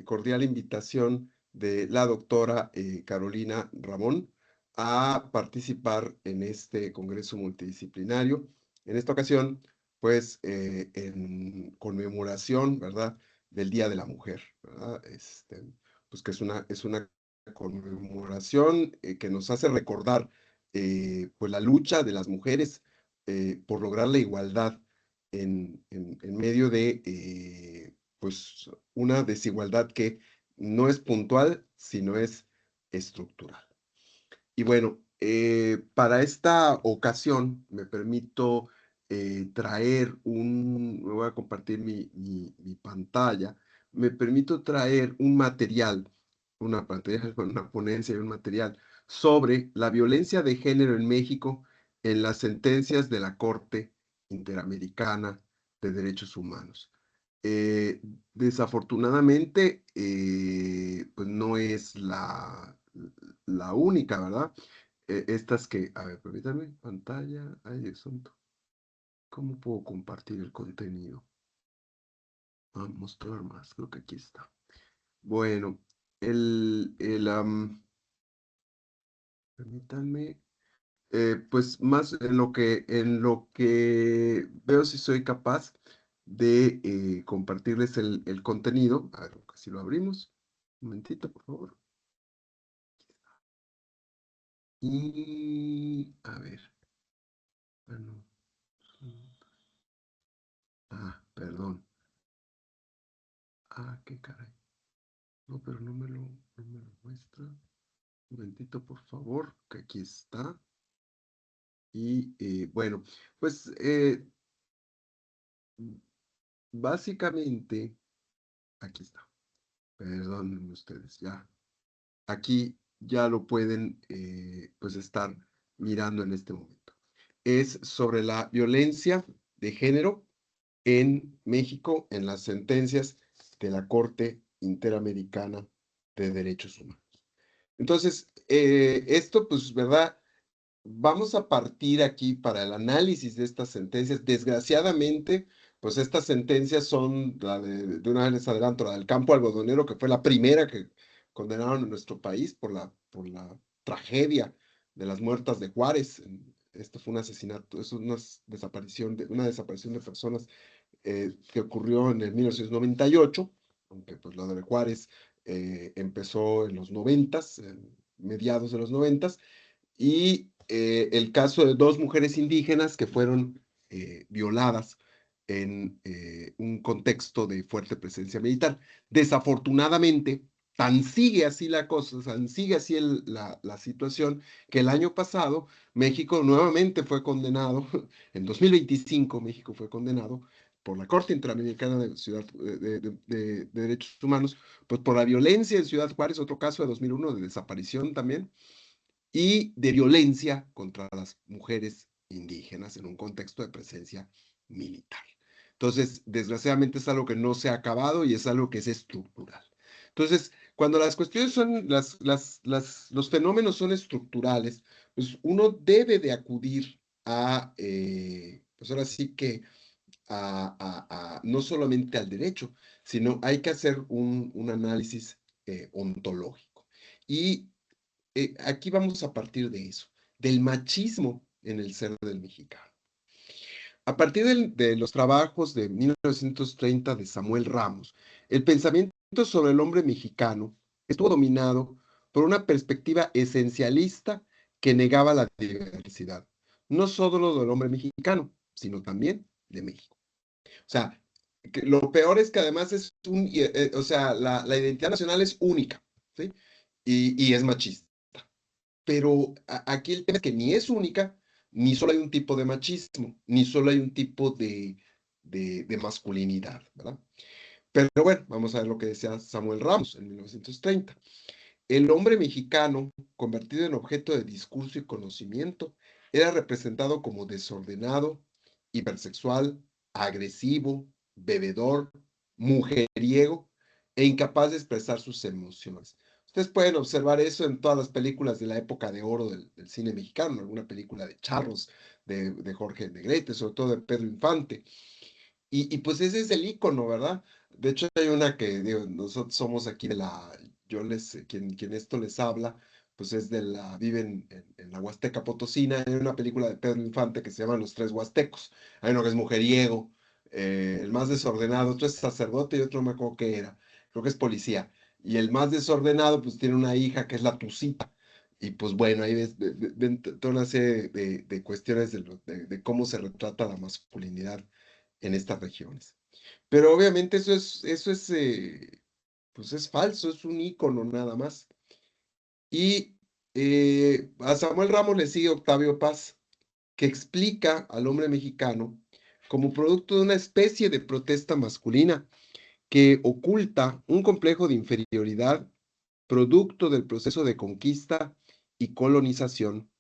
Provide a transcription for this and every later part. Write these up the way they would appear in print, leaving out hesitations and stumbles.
cordial invitación de la doctora Carolina Ramón a participar en este congreso multidisciplinario. En esta ocasión, pues, en conmemoración, ¿verdad?, del Día de la Mujer, ¿verdad? Pues que es una conmemoración que nos hace recordar pues la lucha de las mujeres por lograr la igualdad en medio de pues una desigualdad que no es puntual, sino es estructural. Y bueno, para esta ocasión me permito me voy a compartir mi pantalla, me permito traer un material, una ponencia y un material sobre la violencia de género en México en las sentencias de la Corte Interamericana de Derechos Humanos. Eh, Desafortunadamente, pues no es la única, ¿verdad? Estas que, a ver, permítanme, pantalla, ay, asunto. ¿Cómo puedo compartir el contenido? A mostrar más, creo que aquí está. Bueno, permítanme, pues más en lo que veo si soy capaz de compartirles el contenido. A ver, si lo abrimos. Un momentito, por favor. Y, a ver. Bueno, perdón. Qué caray. No, pero no me lo muestra. Un momentito, por favor, que aquí está. Y bueno, pues básicamente, aquí está. Perdonen ustedes, ya. Aquí ya lo pueden pues estar mirando en este momento. Es sobre la violencia de género en México en las sentencias de la Corte Interamericana de Derechos Humanos. Entonces, esto, pues, ¿verdad? Vamos a partir aquí para el análisis de estas sentencias. Desgraciadamente, pues estas sentencias son, de una vez les adelanto, la del campo algodonero, que fue la primera que condenaron en nuestro país por la tragedia de las muertas de Juárez. Esto fue un asesinato, es una desaparición de personas que ocurrió en el 1998, aunque pues lo de Juárez empezó en los noventas, mediados de los noventas, y el caso de dos mujeres indígenas que fueron violadas en un contexto de fuerte presencia militar. Desafortunadamente, tan sigue así la cosa, tan sigue así la situación, que el año pasado México nuevamente fue condenado, en 2025 México fue condenado por la Corte Interamericana de Derechos Humanos, pues por la violencia en Ciudad Juárez, otro caso de 2001 de desaparición también, y de violencia contra las mujeres indígenas en un contexto de presencia militar. Entonces, desgraciadamente es algo que no se ha acabado y es algo que es estructural. Entonces, cuando las cuestiones son, los fenómenos son estructurales, pues uno debe de acudir pues ahora sí que no solamente al derecho, sino hay que hacer un análisis ontológico. Y aquí vamos a partir de eso, del machismo en el ser del mexicano. A partir de los trabajos de 1930 de Samuel Ramos, el pensamiento sobre el hombre mexicano estuvo dominado por una perspectiva esencialista que negaba la diversidad, no solo del hombre mexicano, sino también de México. O sea, que lo peor es que además o sea, la identidad nacional es única, ¿sí? Y es machista. Pero aquí el tema es que ni es única, ni solo hay un tipo de machismo, ni solo hay un tipo de masculinidad, ¿verdad? Pero bueno, vamos a ver lo que decía Samuel Ramos en 1930. El hombre mexicano, convertido en objeto de discurso y conocimiento, era representado como desordenado, hipersexual, agresivo, bebedor, mujeriego e incapaz de expresar sus emociones. Ustedes pueden observar eso en todas las películas de la época de oro del cine mexicano, alguna película de charros, de Jorge Negrete, sobre todo de Pedro Infante. Y pues ese es el ícono, ¿verdad? de hecho hay una que, digo, nosotros somos aquí de la, quien esto les habla, pues es de la, vive en la Huasteca Potosina, hay una película de Pedro Infante que se llama Los Tres Huastecos, hay uno que es mujeriego, el más desordenado, otro es sacerdote y otro no me acuerdo qué era, creo que es policía, y el más desordenado pues tiene una hija que es la Tucita, y pues bueno, ahí ves, ven toda una serie de cuestiones de cómo se retrata la masculinidad en estas regiones. Pero obviamente pues es falso, es un ícono nada más. Y a Samuel Ramos le sigue Octavio Paz, que explica al hombre mexicano como producto de una especie de protesta masculina que oculta un complejo de inferioridad producto del proceso de conquista y colonización,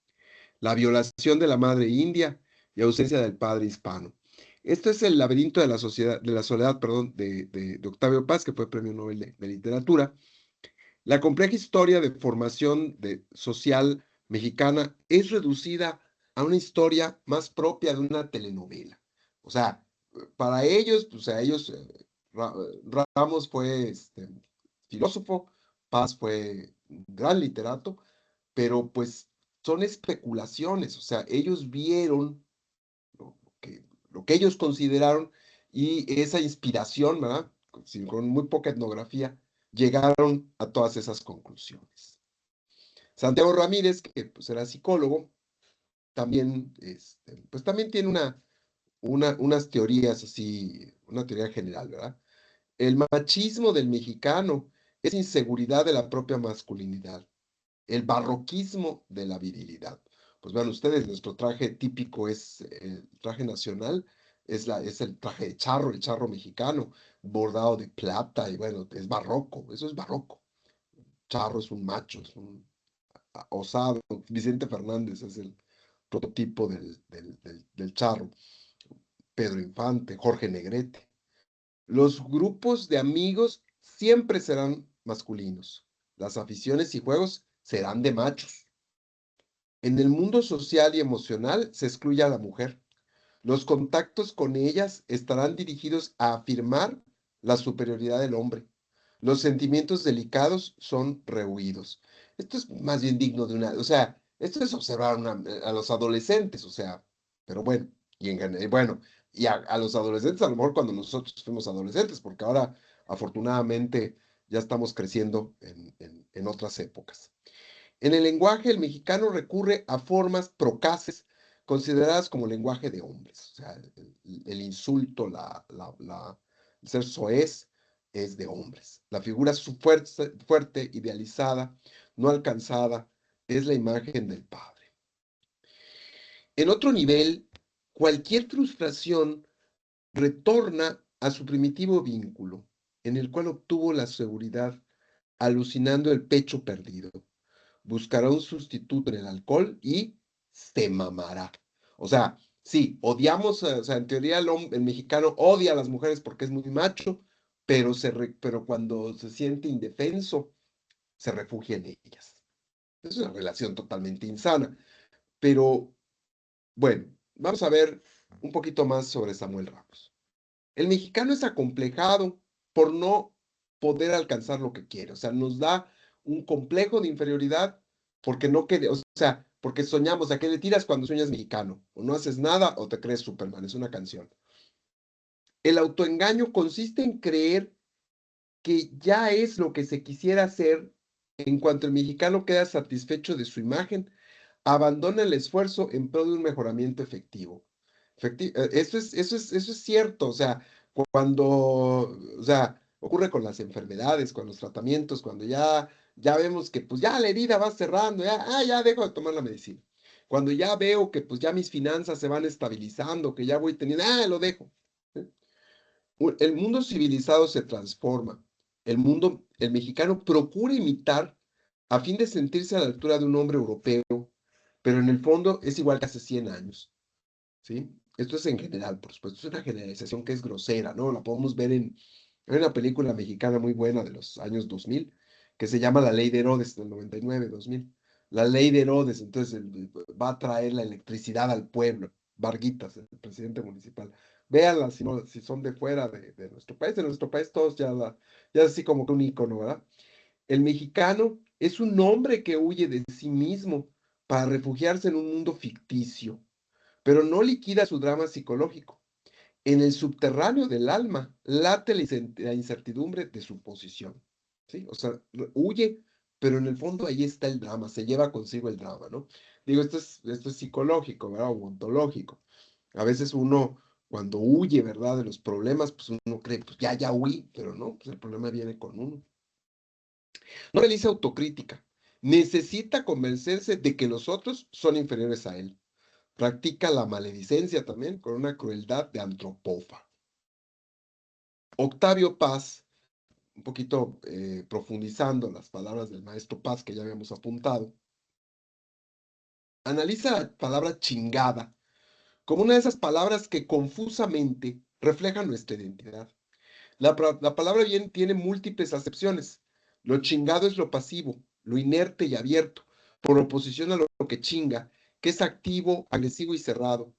la violación de la madre india y ausencia del padre hispano. Esto es el laberinto de la sociedad, de la soledad, perdón, de Octavio Paz, que fue Premio Nobel de Literatura. La compleja historia de formación social mexicana es reducida a una historia más propia de una telenovela. O sea, para ellos, pues a ellos, Ramos fue filósofo, Paz fue un gran literato, pero pues son especulaciones, o sea, ellos vieron lo que ellos consideraron y esa inspiración, ¿verdad? Con muy poca etnografía, llegaron a todas esas conclusiones. Santiago Ramírez, que pues era psicólogo, también, pues también tiene unas teorías así, una teoría general, ¿verdad? El machismo del mexicano es inseguridad de la propia masculinidad, el barroquismo de la virilidad. Pues vean ustedes, nuestro traje típico es el traje nacional, es el traje de charro, el charro mexicano, bordado de plata y bueno, es barroco, eso es barroco. Charro es un macho, es un osado. Vicente Fernández es el prototipo del charro. Pedro Infante, Jorge Negrete. Los grupos de amigos siempre serán masculinos. Las aficiones y juegos serán de machos. En el mundo social y emocional se excluye a la mujer. Los contactos con ellas estarán dirigidos a afirmar la superioridad del hombre. Los sentimientos delicados son rehuidos. Esto es más bien digno de una, o sea, esto es observar a los adolescentes, o sea, pero bueno, bueno, y a los adolescentes a lo mejor cuando nosotros fuimos adolescentes, porque ahora afortunadamente ya estamos creciendo en otras épocas. En el lenguaje, el mexicano recurre a formas procaces consideradas como lenguaje de hombres. O sea, el insulto, el ser soez es de hombres. La figura fuerte, idealizada, no alcanzada, es la imagen del padre. En otro nivel, cualquier frustración retorna a su primitivo vínculo, en el cual obtuvo la seguridad, alucinando el pecho perdido. Buscará un sustituto en el alcohol y se mamará. O sea, sí, odiamos, o sea, en teoría el mexicano odia a las mujeres porque es muy macho, pero cuando se siente indefenso, se refugia en ellas. Es una relación totalmente insana. Pero bueno, vamos a ver un poquito más sobre Samuel Ramos. El mexicano es acomplejado por no poder alcanzar lo que quiere. O sea, nos da un complejo de inferioridad porque no quiere, o sea, porque soñamos, ¿a qué le tiras cuando sueñas mexicano? O no haces nada o te crees Superman, es una canción. El autoengaño consiste en creer que ya es lo que se quisiera hacer en cuanto el mexicano queda satisfecho de su imagen, abandona el esfuerzo en pro de un mejoramiento efectivo. Eso es cierto, o sea, cuando, o sea, ocurre con las enfermedades, con los tratamientos, cuando ya vemos que pues ya la herida va cerrando, ya dejo de tomar la medicina. Cuando ya veo que pues ya mis finanzas se van estabilizando, que ya voy teniendo, lo dejo. ¿Sí? El mundo civilizado se transforma. El mexicano procura imitar a fin de sentirse a la altura de un hombre europeo, pero en el fondo es igual que hace 100 años, ¿sí? Esto es en general, por supuesto, es una generalización que es grosera, ¿no? La podemos ver hay una película mexicana muy buena de los años 2000 que se llama La Ley de Herodes, del 99, 2000. La Ley de Herodes, entonces va a traer la electricidad al pueblo. Varguitas, el presidente municipal, véanlas si, no, si son de fuera de nuestro país. En nuestro país todos ya es así como que un icono, ¿verdad? El mexicano es un hombre que huye de sí mismo para refugiarse en un mundo ficticio, pero no liquida su drama psicológico. En el subterráneo del alma late la incertidumbre de su posición, ¿sí? O sea, huye, pero en el fondo ahí está el drama, se lleva consigo el drama, ¿no? Digo, esto es psicológico, ¿verdad? O ontológico. A veces uno, cuando huye, ¿verdad? De los problemas, pues uno cree, pues ya huí, pero no, pues el problema viene con uno. No realiza autocrítica. Necesita convencerse de que los otros son inferiores a él. Practica la maledicencia también con una crueldad de antropófago. Octavio Paz, un poquito profundizando las palabras del maestro Paz que ya habíamos apuntado, analiza la palabra chingada como una de esas palabras que confusamente reflejan nuestra identidad. La palabra bien tiene múltiples acepciones. Lo chingado es lo pasivo, lo inerte y abierto, por oposición a lo que chinga, que es activo, agresivo y cerrado.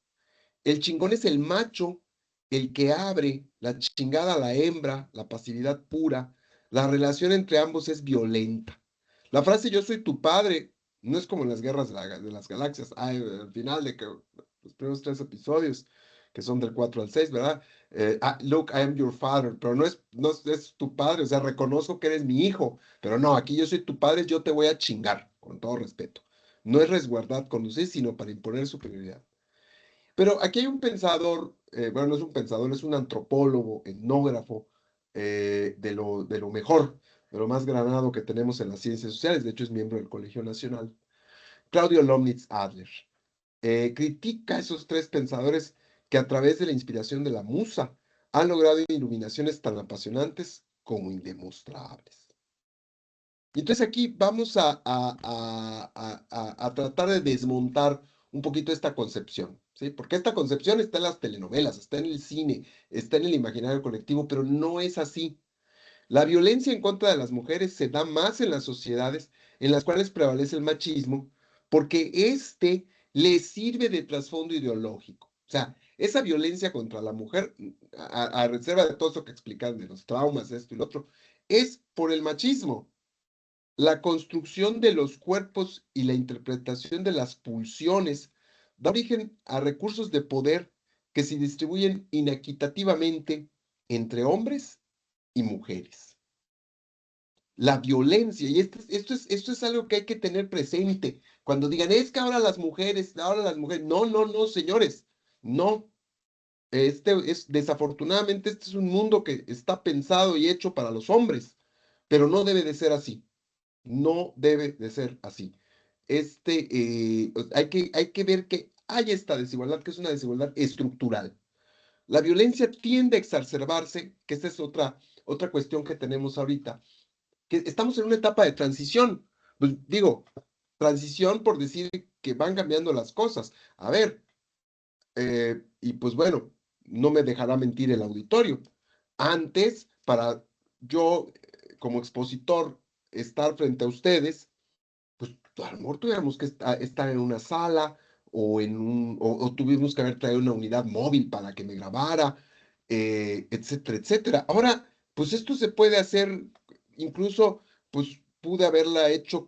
El chingón es el macho, el que abre, la chingada a la hembra, la pasividad pura. La relación entre ambos es violenta. La frase yo soy tu padre no es como en las guerras de las galaxias. Al final de que los primeros 3 episodios, que son del 4 al 6, ¿verdad? Look, I am your father, pero no es tu padre, o sea, reconozco que eres mi hijo, pero no, aquí yo soy tu padre, yo te voy a chingar, con todo respeto. No es resguardar, conducir, sino para imponer superioridad. Pero aquí hay un pensador, bueno, no es un pensador, es un antropólogo, etnógrafo, de lo mejor, de lo más granado que tenemos en las ciencias sociales, de hecho es miembro del Colegio Nacional, Claudio Lomnitz Adler. Critica a esos 3 pensadores que a través de la inspiración de la musa han logrado iluminaciones tan apasionantes como indemostrables. Y entonces aquí vamos a tratar de desmontar un poquito esta concepción, ¿sí? Porque esta concepción está en las telenovelas, está en el cine, está en el imaginario colectivo, pero no es así. La violencia en contra de las mujeres se da más en las sociedades en las cuales prevalece el machismo, porque este le sirve de trasfondo ideológico. O sea, esa violencia contra la mujer, a reserva de todo eso que explican de los traumas, esto y lo otro, es por el machismo. La construcción de los cuerpos y la interpretación de las pulsiones da origen a recursos de poder que se distribuyen inequitativamente entre hombres y mujeres. La violencia, y esto es algo que hay que tener presente. Cuando digan, es que ahora las mujeres, no, no, no, señores, no. Desafortunadamente, este es un mundo que está pensado y hecho para los hombres, pero no debe de ser así. No debe de ser así. Hay que ver que hay esta desigualdad, que es una desigualdad estructural. La violencia tiende a exacerbarse, que esta es otra cuestión que tenemos ahorita, que estamos en una etapa de transición. Pues digo, transición por decir que van cambiando las cosas. A ver, y pues bueno, no me dejará mentir el auditorio. Antes, para yo, como expositor, estar frente a ustedes, pues a lo mejor tuviéramos que estar en una sala o tuvimos que haber traído una unidad móvil para que me grabara, etcétera, etcétera. Ahora, pues esto se puede hacer, incluso, pues pude haberla hecho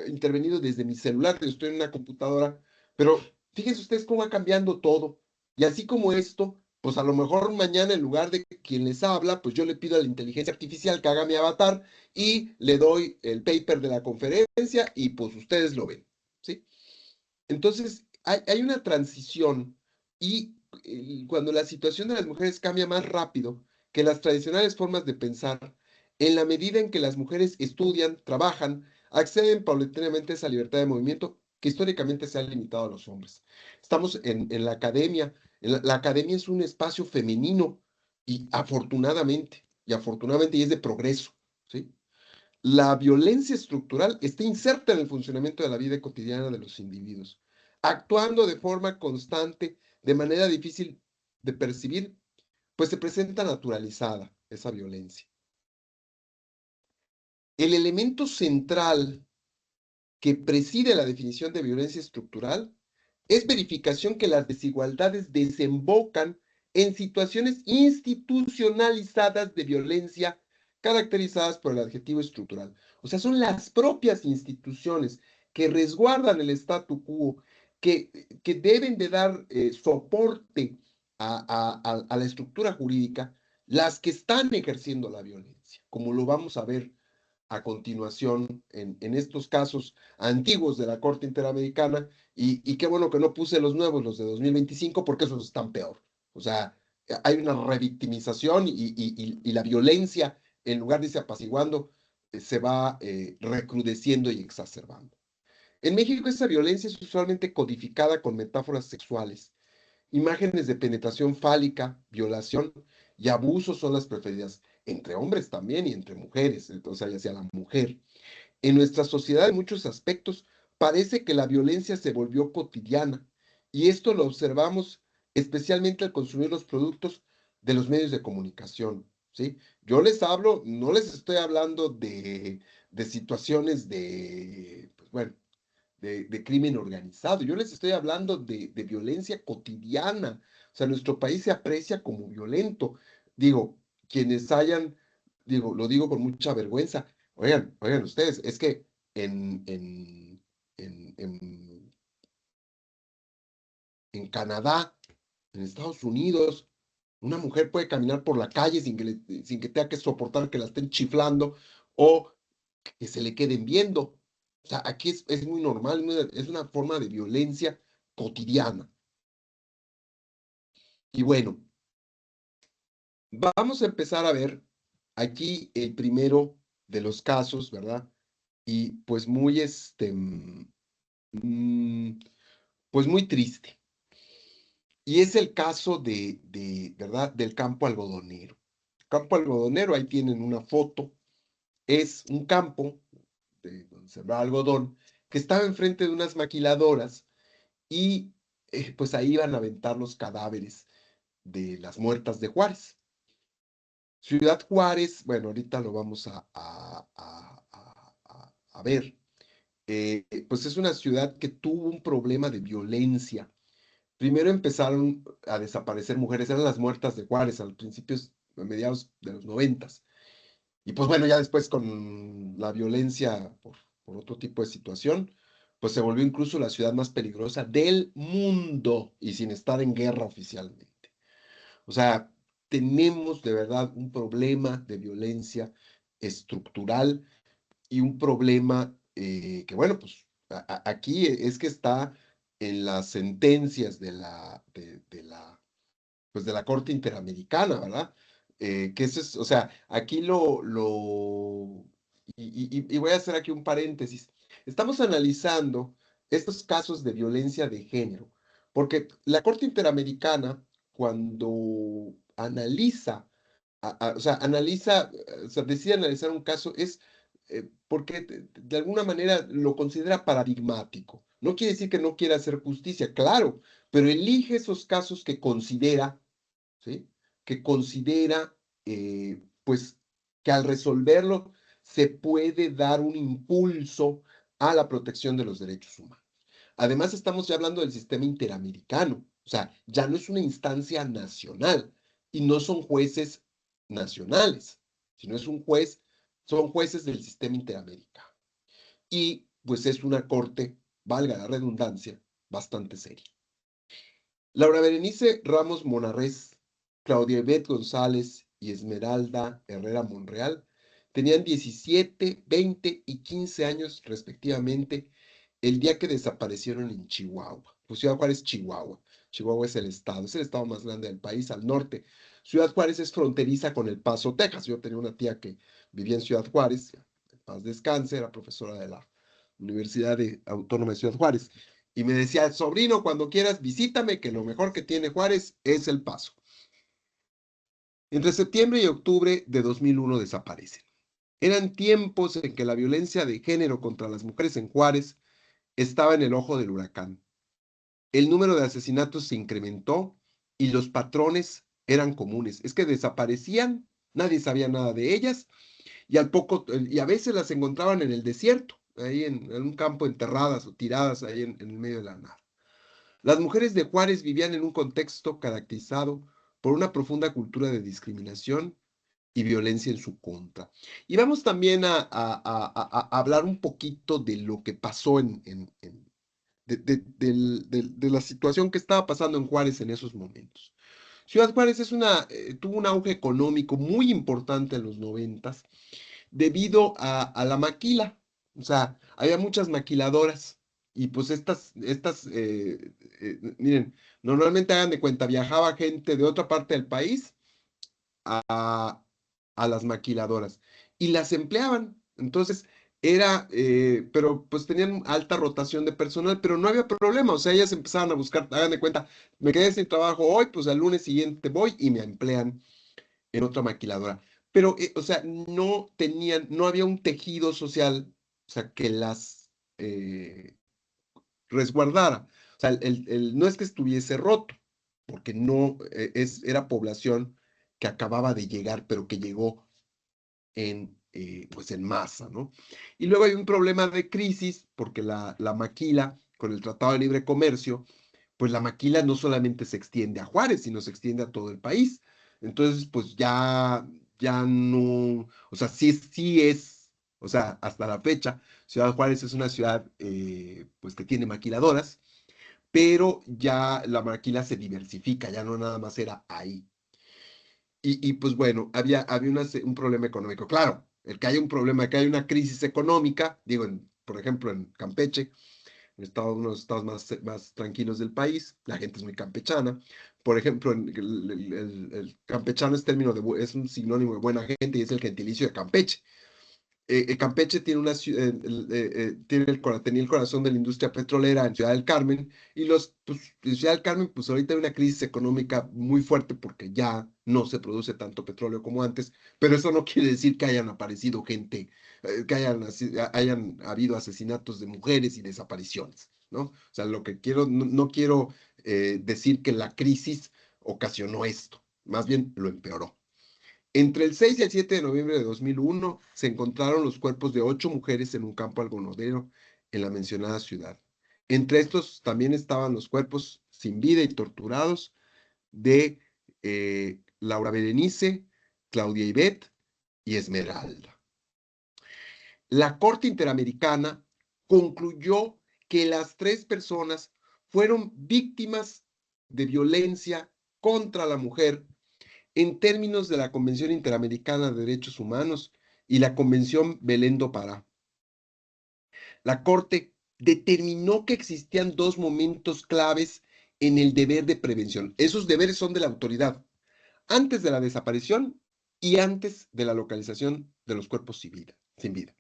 intervenido desde mi celular, yo estoy en una computadora, pero fíjense ustedes cómo va cambiando todo. Y así como esto, pues a lo mejor mañana en lugar de quien les habla, pues yo le pido a la inteligencia artificial que haga mi avatar y le doy el paper de la conferencia y pues ustedes lo ven, ¿sí? Entonces, hay una transición y cuando la situación de las mujeres cambia más rápido que las tradicionales formas de pensar, en la medida en que las mujeres estudian, trabajan, acceden paulatinamente a esa libertad de movimiento que históricamente se ha limitado a los hombres. Estamos en la academia. La academia es un espacio femenino y afortunadamente y es de progreso, ¿sí? La violencia estructural está inserta en el funcionamiento de la vida cotidiana de los individuos, actuando de forma constante, de manera difícil de percibir, pues se presenta naturalizada esa violencia. El elemento central que preside la definición de violencia estructural es verificación que las desigualdades desembocan en situaciones institucionalizadas de violencia caracterizadas por el adjetivo estructural. O sea, son las propias instituciones que resguardan el statu quo, que deben de dar soporte a la estructura jurídica, las que están ejerciendo la violencia, como lo vamos a ver a continuación en estos casos antiguos de la Corte Interamericana, y qué bueno que no puse los nuevos, los de 2025, porque esos están peor. O sea, hay una revictimización y la violencia, en lugar de irse apaciguando, se va recrudeciendo y exacerbando. En México esa violencia es usualmente codificada con metáforas sexuales. Imágenes de penetración fálica, violación y abuso son las preferidas, entre hombres también y entre mujeres, o sea, ya sea la mujer. En nuestra sociedad, en muchos aspectos, parece que la violencia se volvió cotidiana, y esto lo observamos especialmente al consumir los productos de los medios de comunicación, ¿sí? Yo les hablo, no les estoy hablando de situaciones de, pues bueno, de crimen organizado. Yo les estoy hablando de violencia cotidiana. O sea, nuestro país se aprecia como violento. Digo, quienes hayan, digo, lo digo con mucha vergüenza. Oigan ustedes, es que en, en, en, en, en Canadá, en Estados Unidos, una mujer puede caminar por la calle sin que tenga que soportar que la estén chiflando o que se le queden viendo. O sea, aquí es muy normal, es una forma de violencia cotidiana. Y bueno, vamos a empezar a ver aquí el primero de los casos, ¿verdad? Y pues muy, mm, pues muy triste. Y es el caso ¿verdad? Del campo algodonero. Campo algodonero, ahí tienen una foto, es un campo de donde se va algodón, que estaba enfrente de unas maquiladoras y pues ahí iban a aventar los cadáveres de las muertas de Juárez. Ciudad Juárez, bueno, ahorita lo vamos a ver. Pues es una ciudad que tuvo un problema de violencia. Primero empezaron a desaparecer mujeres, eran las muertas de Juárez a principios, a mediados de los 90. Y pues bueno, ya después con la violencia por otro tipo de situación, pues se volvió incluso la ciudad más peligrosa del mundo y sin estar en guerra oficialmente. O sea, tenemos de verdad un problema de violencia estructural y un problema que, bueno, pues aquí es que está en las sentencias pues de la Corte Interamericana, ¿verdad? Que eso es, o sea, aquí y voy a hacer aquí un paréntesis. Estamos analizando estos casos de violencia de género, porque la Corte Interamericana, cuando analiza, o sea, analiza, o sea, decide analizar un caso, es porque de alguna manera lo considera paradigmático. No quiere decir que no quiera hacer justicia, claro, pero elige esos casos que considera, ¿sí? Que considera, pues, que al resolverlo se puede dar un impulso a la protección de los derechos humanos. Además, estamos ya hablando del sistema interamericano, o sea, ya no es una instancia nacional y no son jueces nacionales, sino es un juez, son jueces del sistema interamericano. Y pues es una corte, valga la redundancia, bastante seria. Laura Berenice Ramos Monarrés, Claudia Ivette González y Esmeralda Herrera Monreal tenían 17, 20 y 15 años respectivamente el día que desaparecieron en Chihuahua. Pues Ciudad Juárez, Chihuahua. Chihuahua es el estado más grande del país, al norte. Ciudad Juárez es fronteriza con El Paso, Texas. Yo tenía una tía que vivía en Ciudad Juárez, en paz descanse, era profesora de la Autónoma de Ciudad Juárez. Y me decía, sobrino, cuando quieras, visítame, que lo mejor que tiene Juárez es El Paso. Entre septiembre y octubre de 2001 desaparecen. Eran tiempos en que la violencia de género contra las mujeres en Juárez estaba en el ojo del huracán. El número de asesinatos se incrementó y los patrones eran comunes. Es que desaparecían, nadie sabía nada de ellas y a veces las encontraban en el desierto, ahí en un campo enterradas o tiradas ahí en el medio de la nada. Las mujeres de Juárez vivían en un contexto caracterizado por una profunda cultura de discriminación y violencia en su contra. Y vamos también a hablar un poquito de lo que pasó de la situación que estaba pasando en Juárez en esos momentos. Ciudad Juárez tuvo un auge económico muy importante en los 90 debido a la maquila. O sea, había muchas maquiladoras y pues miren, normalmente hagan de cuenta, viajaba gente de otra parte del país a, a las maquiladoras y las empleaban. Entonces, pero pues tenían alta rotación de personal, pero no había problema. O sea, ellas empezaban a buscar, hagan de cuenta, me quedé sin trabajo hoy, pues al lunes siguiente voy y me emplean en otra maquiladora. Pero, o sea, no había un tejido social, o sea, que las resguardara. O sea, no es que estuviese roto, porque no, era población que acababa de llegar, pero que llegó pues en masa, ¿no? Y luego hay un problema de crisis, porque la maquila, con el Tratado de Libre Comercio, pues la maquila no solamente se extiende a Juárez, sino se extiende a todo el país. Entonces, pues ya no, o sea, sí es, o sea, hasta la fecha, Ciudad Juárez es una ciudad, pues que tiene maquiladoras, pero ya la maquila se diversifica, ya no nada más era ahí. Y pues bueno, había un problema económico. Claro, el que haya un problema, que haya una crisis económica, digo, por ejemplo, en Campeche, uno de los estados más tranquilos del país, la gente es muy campechana. Por ejemplo, el campechano es un sinónimo de buena gente y es el gentilicio de Campeche. Campeche tiene tenía el corazón de la industria petrolera en Ciudad del Carmen, y pues, en Ciudad del Carmen, pues ahorita hay una crisis económica muy fuerte porque ya no se produce tanto petróleo como antes, pero eso no quiere decir que hayan aparecido gente, que hayan habido asesinatos de mujeres y desapariciones, ¿no? O sea, lo que quiero, no quiero decir que la crisis ocasionó esto, más bien lo empeoró. Entre el 6 y el 7 de noviembre de 2001 se encontraron los cuerpos de 8 mujeres en un campo algodonero en la mencionada ciudad. Entre estos también estaban los cuerpos sin vida y torturados de Laura Berenice, Claudia Ivette y Esmeralda. La Corte Interamericana concluyó que las 3 personas fueron víctimas de violencia contra la mujer en términos de la Convención Interamericana de Derechos Humanos y la Convención Belén do Pará. La Corte determinó que existían 2 momentos claves en el deber de prevención. Esos deberes son de la autoridad, antes de la desaparición y antes de la localización de los cuerpos sin vida.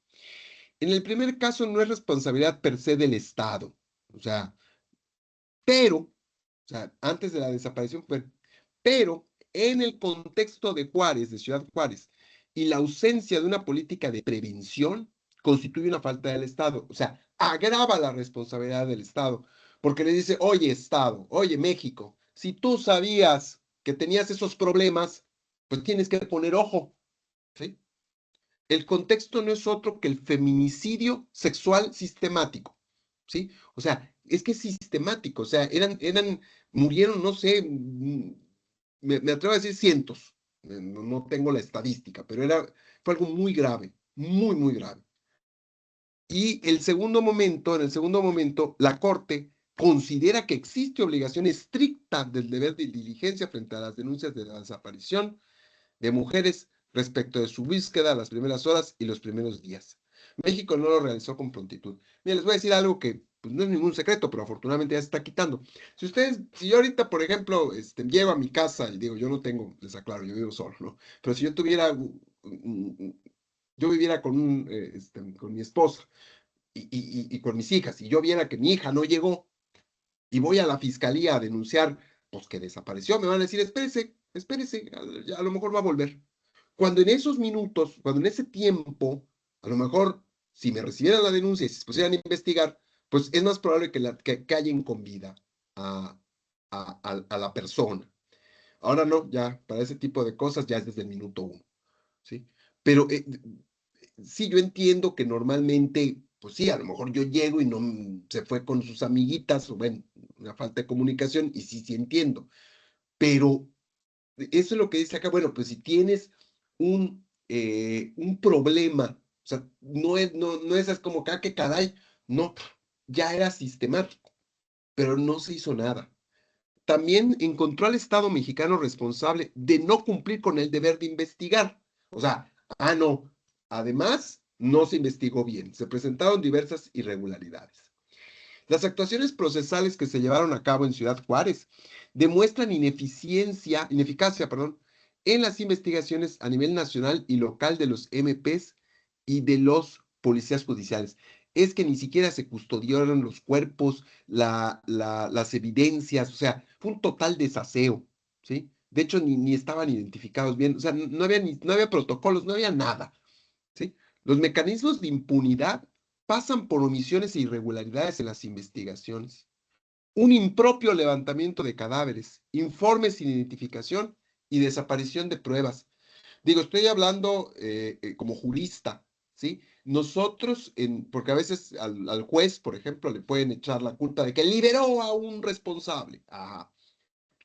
En el primer caso no es responsabilidad per se del Estado, o sea, o sea, antes de la desaparición, pero en el contexto de Juárez, de Ciudad Juárez, y la ausencia de una política de prevención, constituye una falta del Estado. O sea, agrava la responsabilidad del Estado, porque le dice, oye, Estado, oye, México, si tú sabías que tenías esos problemas, pues tienes que poner ojo, ¿sí? El contexto no es otro que el feminicidio sexual sistemático, ¿sí? O sea, es que es sistemático, o sea, murieron, no sé, me atrevo a decir cientos, no tengo la estadística, pero fue algo muy grave, muy, muy grave. Y en el segundo momento, la Corte considera que existe obligación estricta del deber de diligencia frente a las denuncias de la desaparición de mujeres respecto de su búsqueda las primeras horas y los primeros días. México no lo realizó con prontitud. Mira, les voy a decir algo que pues, no es ningún secreto, pero afortunadamente ya se está quitando. Si yo ahorita, por ejemplo, llego a mi casa y digo, yo no tengo, les aclaro, yo vivo solo, ¿no? Pero si yo yo viviera con mi esposa y con mis hijas, y yo viera que mi hija no llegó y voy a la fiscalía a denunciar, pues que desapareció, me van a decir, espérese, a lo mejor va a volver. Cuando en esos minutos, cuando en ese tiempo, a lo mejor, si me recibieran la denuncia y se pusieran a investigar, pues es más probable que callen con vida a la persona. Ahora no, ya, para ese tipo de cosas ya es desde el minuto 1, ¿sí? Pero sí, yo entiendo que normalmente, pues sí, a lo mejor yo llego y no se fue con sus amiguitas, o bueno, una falta de comunicación, y sí entiendo, pero eso es lo que dice acá. Bueno, pues si tienes un problema, o sea, no es como que, que caray, no, ya era sistemático, pero no se hizo nada. También encontró al Estado mexicano responsable de no cumplir con el deber de investigar. O sea, no, además no se investigó bien, se presentaron diversas irregularidades. Las actuaciones procesales que se llevaron a cabo en Ciudad Juárez demuestran ineficacia, perdón, en las investigaciones a nivel nacional y local de los MPs y de los policías judiciales. Es que ni siquiera se custodiaron los cuerpos, las evidencias, o sea, fue un total desaseo, ¿sí? De hecho, ni estaban identificados bien, o sea, no había protocolos, no había nada, ¿sí? Los mecanismos de impunidad pasan por omisiones e irregularidades en las investigaciones, un impropio levantamiento de cadáveres, informes sin identificación y desaparición de pruebas. Digo, estoy hablando como jurista, ¿sí? Nosotros, porque a veces al juez, por ejemplo, le pueden echar la culpa de que liberó a un responsable. Ajá.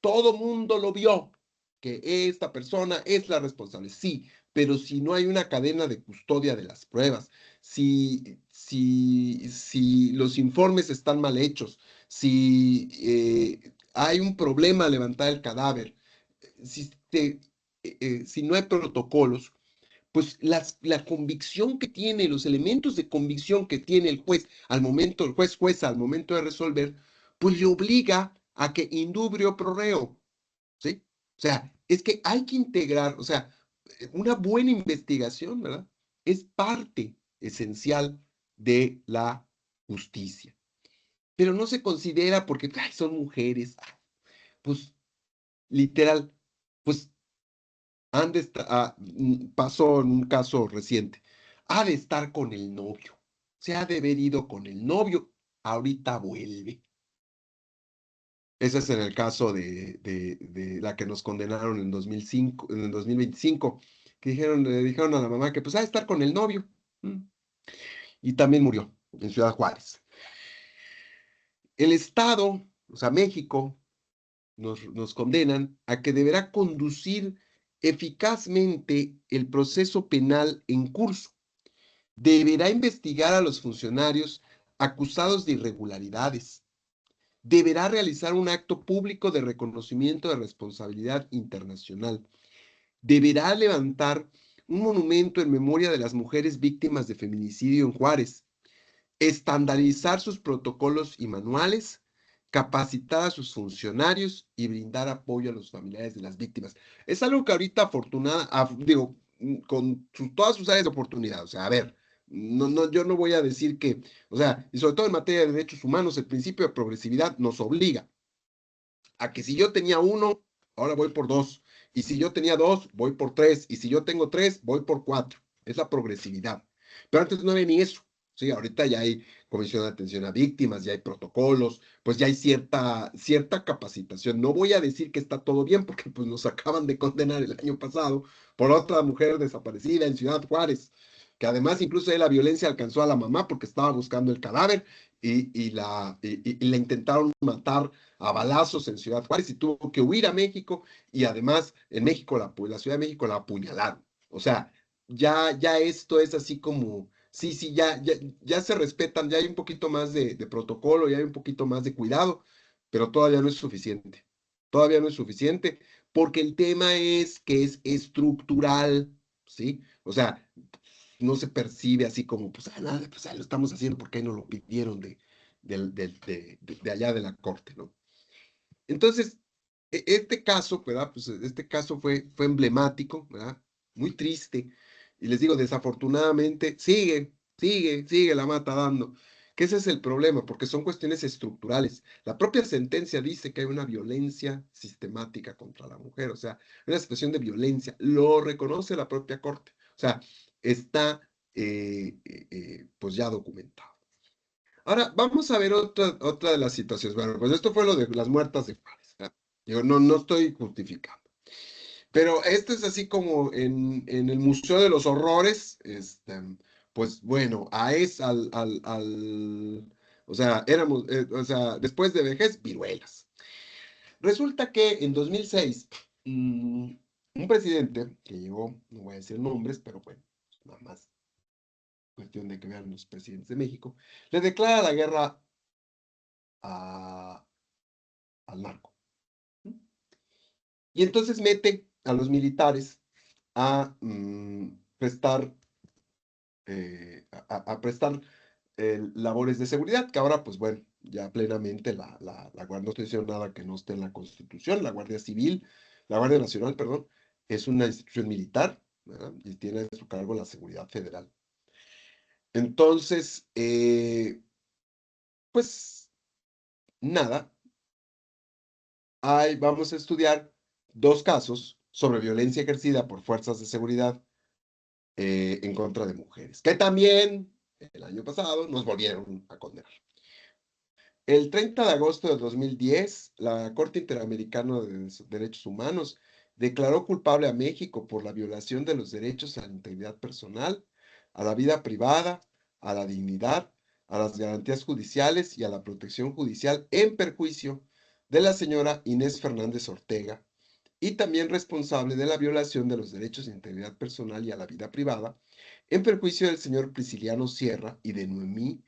Todo mundo lo vio, que esta persona es la responsable, sí, pero si no hay una cadena de custodia de las pruebas, si los informes están mal hechos, si hay un problema al levantar el cadáver, si no hay protocolos, pues la convicción que tiene, los elementos de convicción que tiene el juez al momento, el jueza al momento de resolver, pues le obliga a que indubrio pro reo, ¿sí? O sea, es que hay que integrar, o sea, una buena investigación, ¿verdad? Es parte esencial de la justicia. Pero no se considera porque ay, son mujeres, pues literal, pues pasó en un caso reciente, ha de estar con el novio, se ha de haber ido con el novio, ahorita vuelve. Ese es en el caso de la que nos condenaron en 2005, en el 2025, que le dijeron a la mamá que pues ha de estar con el novio. Mm. Y también murió en Ciudad Juárez. El Estado, o sea, México, nos condenan a que deberá conducir eficazmente el proceso penal en curso. Deberá investigar a los funcionarios acusados de irregularidades. Deberá realizar un acto público de reconocimiento de responsabilidad internacional. Deberá levantar un monumento en memoria de las mujeres víctimas de feminicidio en Juárez, estandarizar sus protocolos y manuales, capacitar a sus funcionarios y brindar apoyo a los familiares de las víctimas. Es algo que ahorita digo, con todas sus áreas de oportunidad, o sea, a ver, yo no voy a decir que, o sea, y sobre todo en materia de derechos humanos, el principio de progresividad nos obliga a que si yo tenía uno, ahora voy por dos, y si yo tenía dos, voy por tres, y si yo tengo tres, voy por cuatro. Es la progresividad. Pero antes no había ni eso. Sí, ahorita ya hay comisión de atención a víctimas, ya hay protocolos, pues ya hay cierta capacitación. No voy a decir que está todo bien, porque pues nos acaban de condenar el año pasado por otra mujer desaparecida en Ciudad Juárez, que además incluso de la violencia alcanzó a la mamá porque estaba buscando el cadáver y la intentaron matar a balazos en Ciudad Juárez y tuvo que huir a México y además en México, la Ciudad de México la apuñalaron. O sea, ya esto es así como, sí, ya se respetan, ya hay un poquito más de protocolo, ya hay un poquito más de cuidado, pero todavía no es suficiente. Todavía no es suficiente porque el tema es que es estructural, ¿sí? O sea, no se percibe así como, pues, nada, pues lo estamos haciendo porque ahí nos lo pidieron de allá de la corte, ¿no? Entonces, este caso, ¿verdad? Pues este caso fue emblemático, ¿verdad? Muy triste. Y les digo, desafortunadamente, sigue la mata dando. Que ese es el problema, porque son cuestiones estructurales. La propia sentencia dice que hay una violencia sistemática contra la mujer, o sea, una situación de violencia. Lo reconoce la propia corte. O sea, está pues ya documentado. Ahora, vamos a ver otra de las situaciones. Bueno, pues esto fue lo de las muertas de Juárez, ¿verdad? Digo, no estoy justificando. Pero esto es así como en el Museo de los Horrores, pues bueno, o sea, o sea, después de vejez, viruelas. Resulta que en 2006 un presidente que llegó, no voy a decir nombres, pero bueno, nada más cuestión de que vean los presidentes de México, le declara la guerra a- al narco. Y entonces mete a los militares a prestar, a prestar labores de seguridad, que ahora, pues bueno, ya plenamente la Guardia, no estoy diciendo nada que no esté en la Constitución, la Guardia Civil, la Guardia Nacional, perdón, es una institución militar, ¿verdad? Y tiene a su cargo la seguridad federal. Entonces, pues nada, vamos a estudiar dos casos sobre violencia ejercida por fuerzas de seguridad en contra de mujeres, que también el año pasado nos volvieron a condenar. El 30 de agosto de 2010, la Corte Interamericana de Derechos Humanos declaró culpable a México por la violación de los derechos a la integridad personal, a la vida privada, a la dignidad, a las garantías judiciales y a la protección judicial en perjuicio de la señora Inés Fernández Ortega, y también responsable de la violación de los derechos de integridad personal y a la vida privada, en perjuicio del señor Prisciliano Sierra y de Noemí,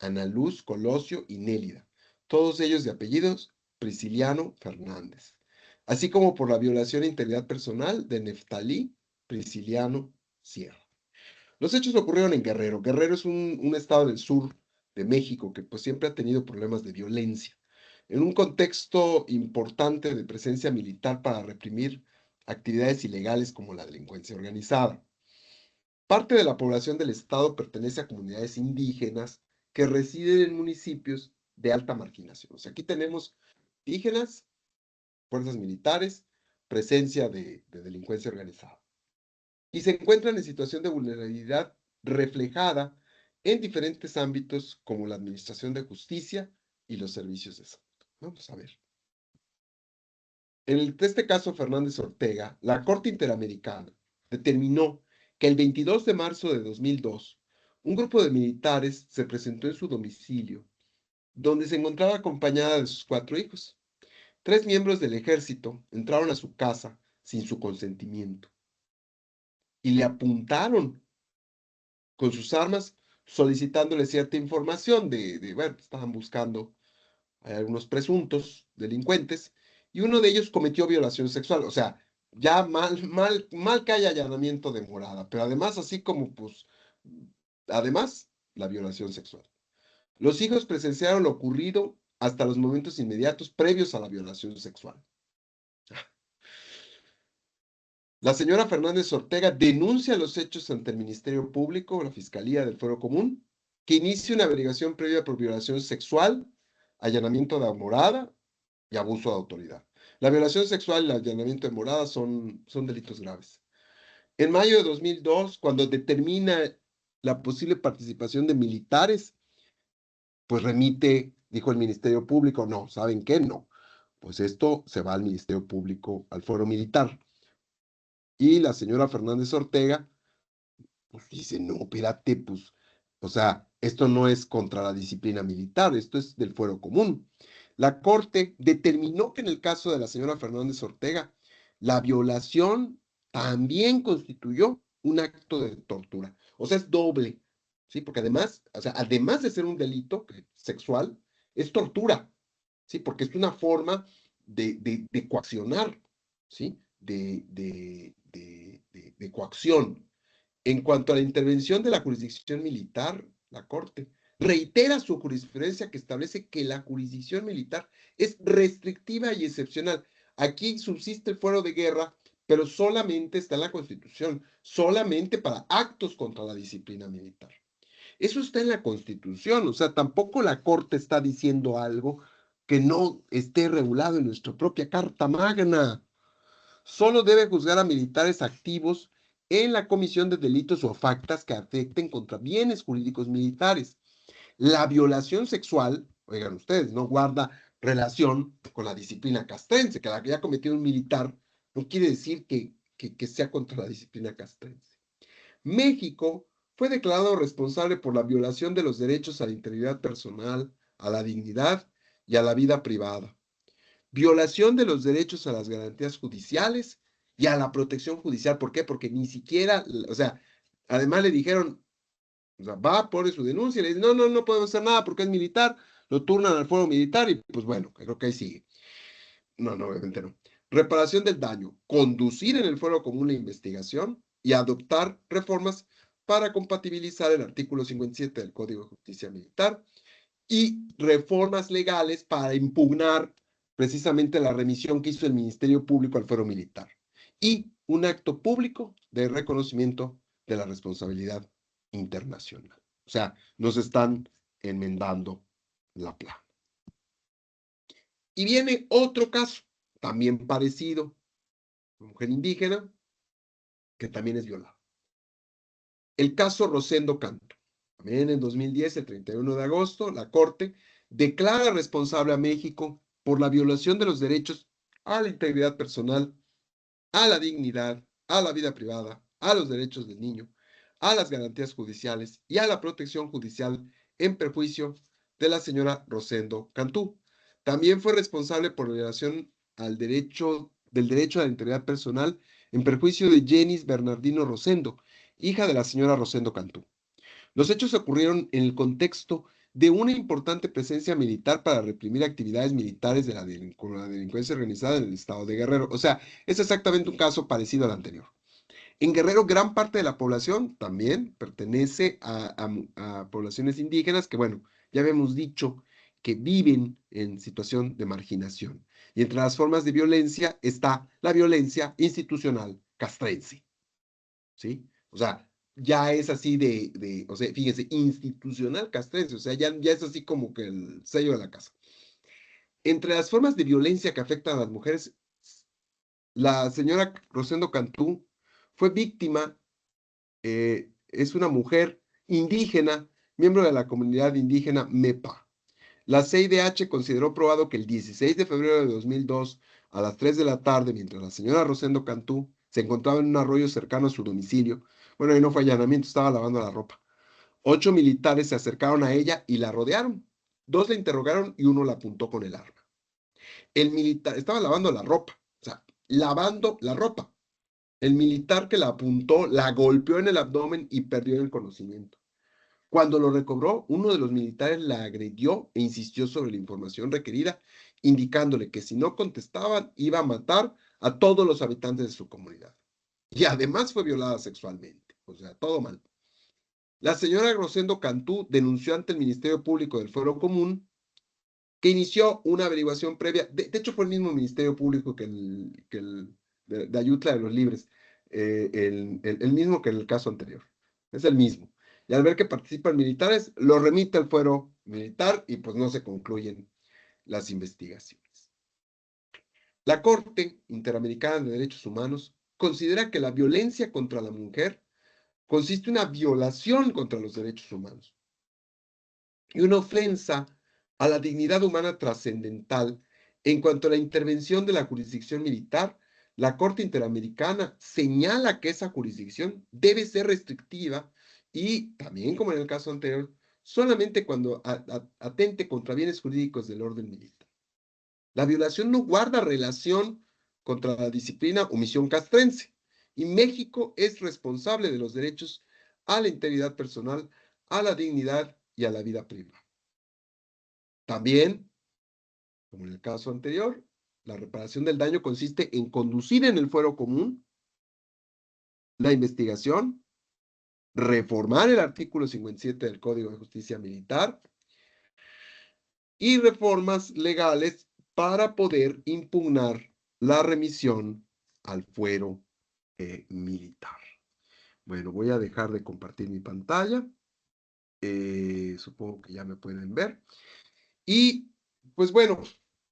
Ana Luz, Colosio y Nélida, todos ellos de apellidos Prisciliano Fernández, así como por la violación de integridad personal de Neftalí Prisciliano Sierra. Los hechos ocurrieron en Guerrero. Guerrero es un estado del sur de México que pues siempre ha tenido problemas de violencia, en un contexto importante de presencia militar para reprimir actividades ilegales como la delincuencia organizada. Parte de la población del estado pertenece a comunidades indígenas que residen en municipios de alta marginación. O sea, aquí tenemos indígenas, fuerzas militares, presencia de delincuencia organizada. Y se encuentran en situación de vulnerabilidad reflejada en diferentes ámbitos como la administración de justicia y los servicios de salud. Vamos a ver. En este caso, Fernández Ortega, la Corte Interamericana determinó que el 22 de marzo de 2002, un grupo de militares se presentó en su domicilio, donde se encontraba acompañada de sus 4 hijos. 3 miembros del ejército entraron a su casa sin su consentimiento y le apuntaron con sus armas, solicitándole cierta información bueno, estaban buscando a algunos presuntos delincuentes, y uno de ellos cometió violación sexual. O sea, ya mal que haya allanamiento de morada, pero además, así como, pues, además, la violación sexual. Los hijos presenciaron lo ocurrido hasta los momentos inmediatos previos a la violación sexual. La señora Fernández Ortega denuncia los hechos ante el Ministerio Público o la Fiscalía del Fuero Común, que inicie una averiguación previa por violación sexual, allanamiento de morada y abuso de autoridad. La violación sexual y el allanamiento de morada son delitos graves. En mayo de 2002, cuando determina la posible participación de militares, pues remite, dijo el Ministerio Público, no, ¿saben qué? No. Pues esto se va al Ministerio Público, al Fuero Militar. Y la señora Fernández Ortega, pues dice, no, espérate, pues, o sea, esto no es contra la disciplina militar, esto es del fuero común. La Corte determinó que en el caso de la señora Fernández Ortega, la violación también constituyó un acto de tortura. O sea, es doble, ¿sí? Porque además, o sea, además de ser un delito sexual, es tortura, ¿sí? Porque es una forma de coaccionar, ¿sí? De coacción. En cuanto a la intervención de la jurisdicción militar, la Corte reitera su jurisprudencia que establece que la jurisdicción militar es restrictiva y excepcional. Aquí subsiste el fuero de guerra, pero solamente está en la Constitución, solamente para actos contra la disciplina militar. Eso está en la Constitución, o sea, tampoco la Corte está diciendo algo que no esté regulado en nuestra propia Carta Magna. Solo debe juzgar a militares activos en la comisión de delitos o factas que afecten contra bienes jurídicos militares. La violación sexual, oigan ustedes, no guarda relación con la disciplina castrense, que la que haya cometido un militar no quiere decir que sea contra la disciplina castrense. México fue declarado responsable por la violación de los derechos a la integridad personal, a la dignidad y a la vida privada. violación de los derechos a las garantías judiciales y a la protección judicial. ¿Por qué? Porque ni siquiera, o sea, además le dijeron, o sea, va, pone su denuncia y le dicen, no, no, no podemos hacer nada porque es militar, lo turnan al fuero militar y pues bueno, creo que ahí sigue. No, no, obviamente no. Reparación del daño, conducir en el fuero común la investigación y adoptar reformas para compatibilizar el artículo 57 del Código de Justicia Militar y reformas legales para impugnar precisamente la remisión que hizo el Ministerio Público al fuero militar y un acto público de reconocimiento de la responsabilidad internacional. O sea, nos están enmendando la plana. Y viene otro caso, también parecido, una mujer indígena que también es violada. El caso Rosendo Cantú. También en 2010, el 31 de agosto, la Corte declara responsable a México por la violación de los derechos a la integridad personal, a la dignidad, a la vida privada, a los derechos del niño, a las garantías judiciales y a la protección judicial en perjuicio de la señora Rosendo Cantú. También fue responsable por la violación del derecho a la integridad personal en perjuicio de Jenis Bernardino Rosendo, hija de la señora Rosendo Cantú. Los hechos ocurrieron en el contexto de una importante presencia militar para reprimir actividades militares de la delincuencia organizada en el estado de Guerrero. O sea, es exactamente un caso parecido al anterior. En Guerrero, gran parte de la población también pertenece a poblaciones indígenas que, bueno, ya habíamos dicho que viven en situación de marginación. Y entre las formas de violencia está la violencia institucional castrense. ¿Sí? O sea, ya es así o sea, fíjense, institucional castrense, o sea, ya es así como que el sello de la casa. Entre las formas de violencia que afectan a las mujeres, la señora Rosendo Cantú fue víctima, es una mujer indígena, miembro de la comunidad indígena MEPA. La CIDH consideró probado que el 16 de febrero de 2002, a las 3 de la tarde, mientras la señora Rosendo Cantú se encontraba en un arroyo cercano a su domicilio, bueno, y no fue allanamiento, estaba lavando la ropa. 8 militares se acercaron a ella y la rodearon. 2 la interrogaron y uno la apuntó con el arma. El militar estaba lavando la ropa, o sea, lavando la ropa. El militar que la apuntó la golpeó en el abdomen y perdió el conocimiento. Cuando lo recobró, uno de los militares la agredió e insistió sobre la información requerida, indicándole que si no contestaban iba a matar a todos los habitantes de su comunidad. Y además fue violada sexualmente, o sea, todo mal. La señora Rosendo Cantú denunció ante el Ministerio Público del Fuero Común, que inició una averiguación previa. De hecho, fue el mismo Ministerio Público que el de Ayutla de los Libres, el mismo que en el caso anterior. Es el mismo. Y al ver que participan militares, lo remite al fuero militar y pues no se concluyen las investigaciones. La Corte Interamericana de Derechos Humanos considera que la violencia contra la mujer consiste en una violación contra los derechos humanos y una ofensa a la dignidad humana trascendental. En cuanto a la intervención de la jurisdicción militar, la Corte Interamericana señala que esa jurisdicción debe ser restrictiva y, también como en el caso anterior, solamente cuando atente contra bienes jurídicos del orden militar. La violación no guarda relación contra la disciplina o misión castrense, y México es responsable de los derechos a la integridad personal, a la dignidad y a la vida privada. También, como en el caso anterior, la reparación del daño consiste en conducir en el fuero común la investigación, reformar el artículo 57 del Código de Justicia Militar y reformas legales para poder impugnar la remisión al fuero militar. Bueno, voy a dejar de compartir mi pantalla. Supongo que ya me pueden ver. Y pues bueno,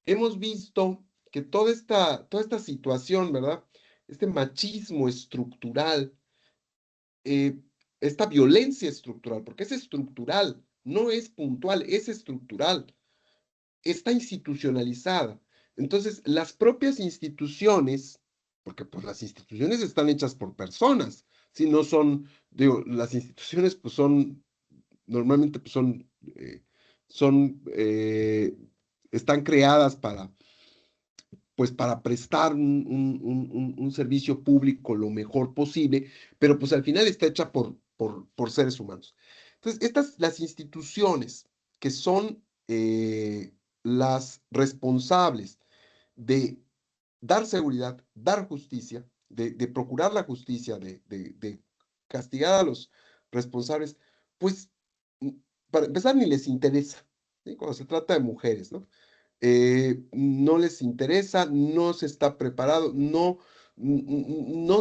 hemos visto que toda esta situación, ¿verdad? Este machismo estructural, eh, esta violencia estructural, porque es estructural, no es puntual, es estructural, está institucionalizada. Entonces, las propias instituciones, porque pues las instituciones están hechas por personas, si no son, digo, las instituciones pues son, normalmente pues son, están creadas pues para prestar un servicio público lo mejor posible, pero pues al final está hecha por seres humanos. Entonces, las instituciones que son las responsables de dar seguridad, dar justicia, de procurar la justicia, de castigar a los responsables, pues para empezar ni les interesa, ¿sí? Cuando se trata de mujeres, ¿no? No les interesa, no se está preparado, no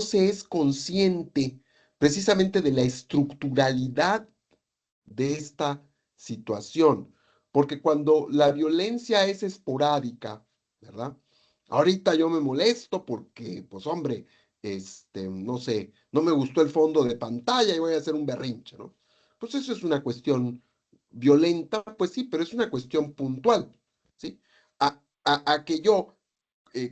se es consciente precisamente de la estructuralidad de esta situación, porque cuando la violencia es esporádica, ¿verdad? Ahorita yo me molesto porque, pues hombre, no sé, no me gustó el fondo de pantalla y voy a hacer un berrinche, ¿no? Pues eso es una cuestión violenta, pues sí, pero es una cuestión puntual, ¿sí? A que yo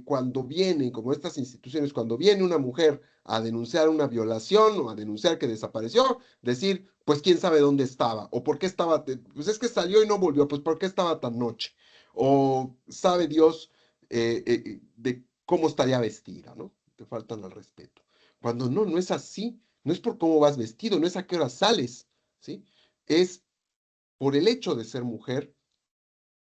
cuando vienen, como estas instituciones, cuando viene una mujer a denunciar una violación o a denunciar que desapareció, decir, pues quién sabe dónde estaba, o por qué estaba, pues es que salió y no volvió, pues por qué estaba tan noche, o sabe Dios de cómo estaría vestida, ¿no? Te faltan al respeto. Cuando no, no es así, no es por cómo vas vestido, no es a qué hora sales, ¿sí? Es por el hecho de ser mujer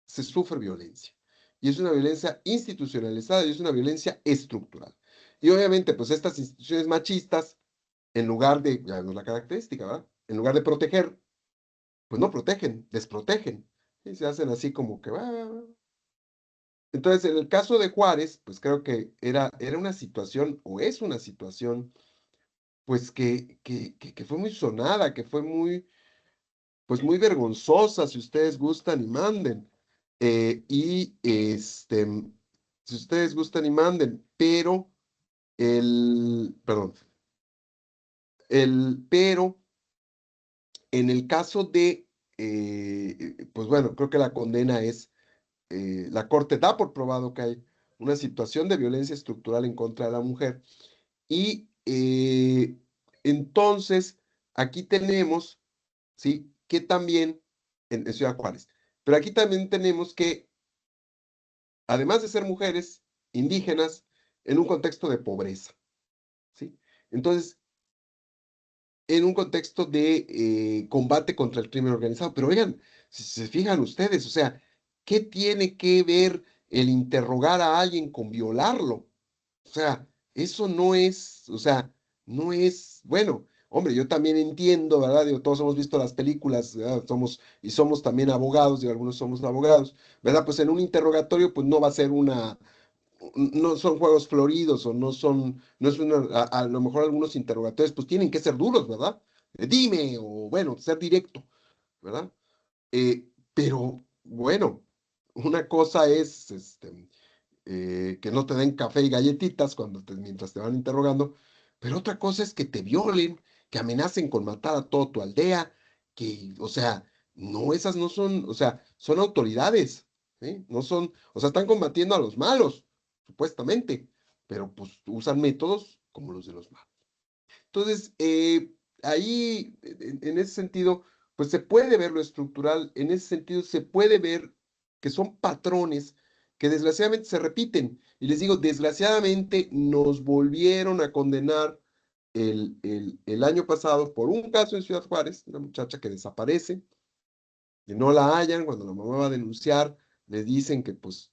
se sufre violencia. Y es una violencia institucionalizada y es una violencia estructural. Y obviamente, pues estas instituciones machistas, en lugar de, ya no es la característica, ¿verdad? En lugar de proteger, pues no protegen, desprotegen. Y se hacen así como que va. Entonces, en el caso de Juárez, pues creo que era una situación, o es una situación, pues que fue muy sonada, que fue muy, pues muy vergonzosa, si ustedes gustan y manden. Si ustedes gustan y manden, pero perdón, pero en el caso de, pues bueno, creo que la condena es, la Corte da por probado que hay una situación de violencia estructural en contra de la mujer. Y entonces, aquí tenemos, ¿sí? Que también, en Ciudad Juárez, pero aquí también tenemos que además de ser mujeres indígenas en un contexto de pobreza, ¿sí? Entonces, en un contexto de combate contra el crimen organizado. Pero oigan, si se fijan ustedes, o sea, ¿qué tiene que ver el interrogar a alguien con violarlo? O sea, eso no es, o sea, no es, bueno, hombre, yo también entiendo, ¿verdad? Digo, todos hemos visto las películas, ¿verdad? Somos también abogados, y algunos somos abogados, ¿verdad? Pues en un interrogatorio, pues no va a ser no son juegos floridos o no es a lo mejor algunos interrogatorios, pues tienen que ser duros, ¿verdad? Dime, o bueno, ser directo, ¿verdad? Pero bueno, una cosa es, que no te den café y galletitas mientras te van interrogando, pero otra cosa es que te violen, que amenacen con matar a toda tu aldea, que, o sea, no, esas no son, o sea, son autoridades, ¿sí? No son, o sea, están combatiendo a los malos, supuestamente, pero pues usan métodos como los de los malos. Entonces, ahí, en ese sentido, pues se puede ver lo estructural, en ese sentido se puede ver que son patrones que desgraciadamente se repiten. Y les digo, desgraciadamente nos volvieron a condenar el año pasado por un caso en Ciudad Juárez, una muchacha que desaparece, que no la hallan, cuando la mamá va a denunciar, le dicen que pues,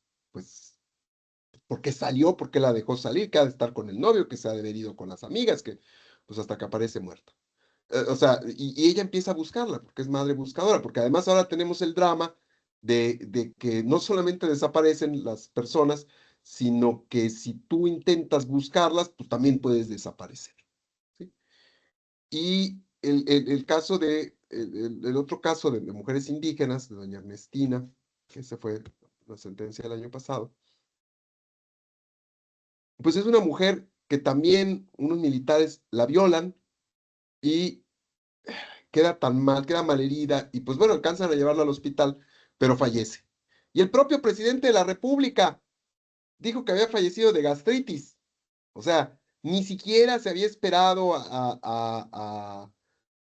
porque salió, porque la dejó salir, que ha de estar con el novio, que se ha de haber ido con las amigas, que pues hasta que aparece muerta. O sea, y ella empieza a buscarla, porque es madre buscadora, porque además ahora tenemos el drama de que no solamente desaparecen las personas, sino que si tú intentas buscarlas, pues también puedes desaparecer, ¿sí? Y el caso el otro caso de mujeres indígenas, de doña Ernestina, que esa fue la sentencia del año pasado, pues es una mujer que también unos militares la violan y queda tan mal, queda malherida y pues bueno, alcanzan a llevarla al hospital, pero fallece. Y el propio presidente de la República dijo que había fallecido de gastritis. O sea, ni siquiera se había esperado a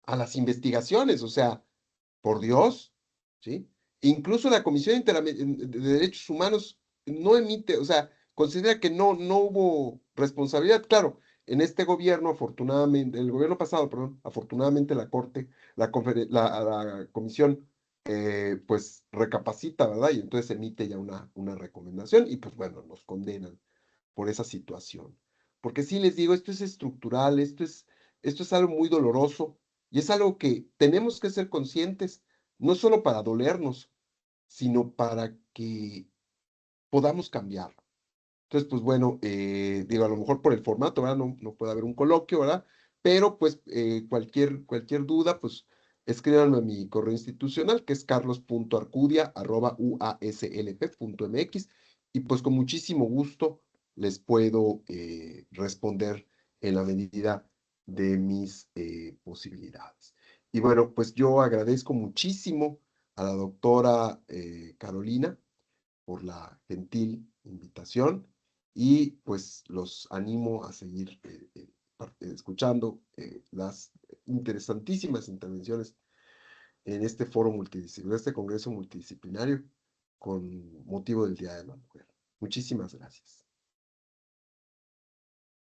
las investigaciones. O sea, por Dios, ¿sí? Incluso la Comisión de Derechos Humanos no emite, o sea, considera que no hubo responsabilidad. Claro, en este gobierno, afortunadamente, el gobierno pasado, perdón, afortunadamente la Corte, la comisión, pues recapacita, ¿verdad? Y entonces emite ya una recomendación y pues bueno, nos condenan por esa situación. Porque sí les digo, esto es estructural, esto es algo muy doloroso y es algo que tenemos que ser conscientes, no solo para dolernos, sino para que podamos cambiar. Entonces, pues bueno, digo, a lo mejor por el formato, ¿verdad? No puede haber un coloquio, ¿verdad? Pero pues cualquier duda, pues escríbanme a mi correo institucional, que es carlos.arcudia@uaslp.mx, y pues con muchísimo gusto les puedo responder en la medida de mis posibilidades. Y bueno, pues yo agradezco muchísimo a la doctora Carolina por la gentil invitación y pues los animo a seguir escuchando las interesantísimas intervenciones en este foro multidisciplinario, este congreso multidisciplinario con motivo del Día de la Mujer. Muchísimas gracias.